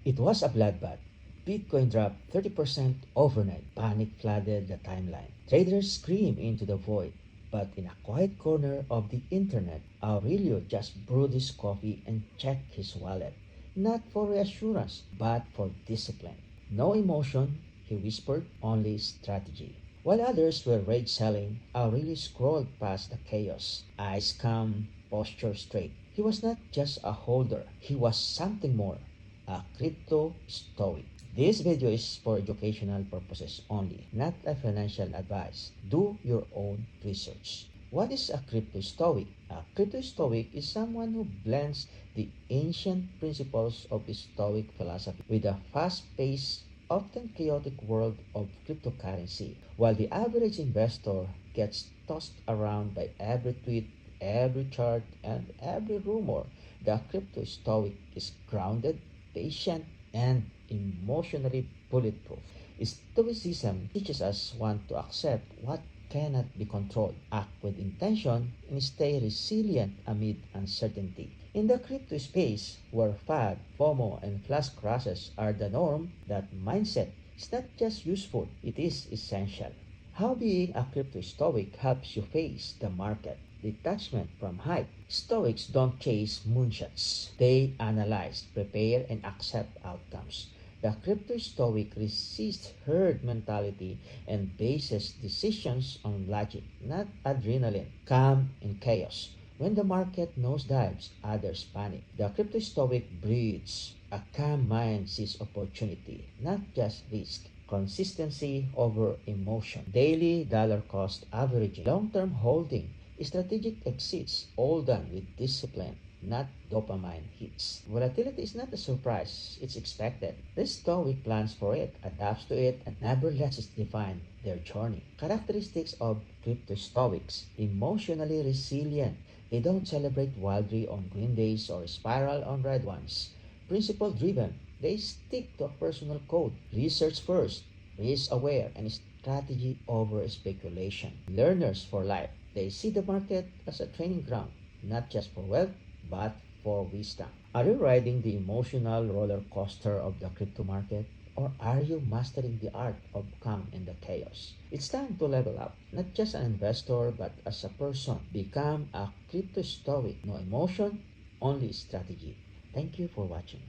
It was a bloodbath. Bitcoin dropped 30% overnight. Panic flooded the timeline. Traders screamed into the void. But in a quiet corner of the internet, Aurelio just brewed his coffee and checked his wallet. Not for reassurance, but for discipline. No emotion, he whispered, only strategy. While others were rage selling, Aurelio scrolled past the chaos. Eyes calm, posture straight. He was not just a holder, he was something more, a crypto stoic. This video is for educational purposes only, not a financial advice. Do your own research. What is a crypto stoic? A crypto stoic is someone who blends the ancient principles of Stoic philosophy with a fast-paced, often chaotic world of cryptocurrency. While the average investor gets tossed around by every tweet, every chart, and every rumor, the crypto stoic is grounded, patient, and emotionally bulletproof. Stoicism teaches us one to accept what cannot be controlled, act with intention, and stay resilient amid uncertainty. In the crypto space, where FAD, FOMO, and flash crashes are the norm, that mindset is not just useful, it is essential. How being a crypto stoic helps you face the market. Detachment from hype. Stoics don't chase moonshots. They analyze, prepare, and accept outcomes. The crypto stoic resists herd mentality and bases decisions on logic, not adrenaline. Calm in chaos. When the market nosedives, others panic. The crypto stoic breeds. A calm mind sees opportunity, not just risk. Consistency over emotion. Daily dollar cost averaging. Long-term holding. Strategic exits, all done with discipline, not dopamine hits. Volatility is not a surprise, it's expected. The stoic plans for it, adapts to it, and never lets it define their journey. Characteristics of crypto stoics: emotionally resilient. They don't celebrate wildly on green days or spiral on red ones. Principle driven. They stick to a personal code. Research first, risk aware, and strategy over speculation. Learners for life. They see the market as a training ground, not just for wealth, but for wisdom. Are you riding the emotional roller coaster of the crypto market? Or are you mastering the art of calm in the chaos? It's time to level up, not just an investor, but as a person. Become a crypto stoic. No emotion, only strategy. Thank you for watching.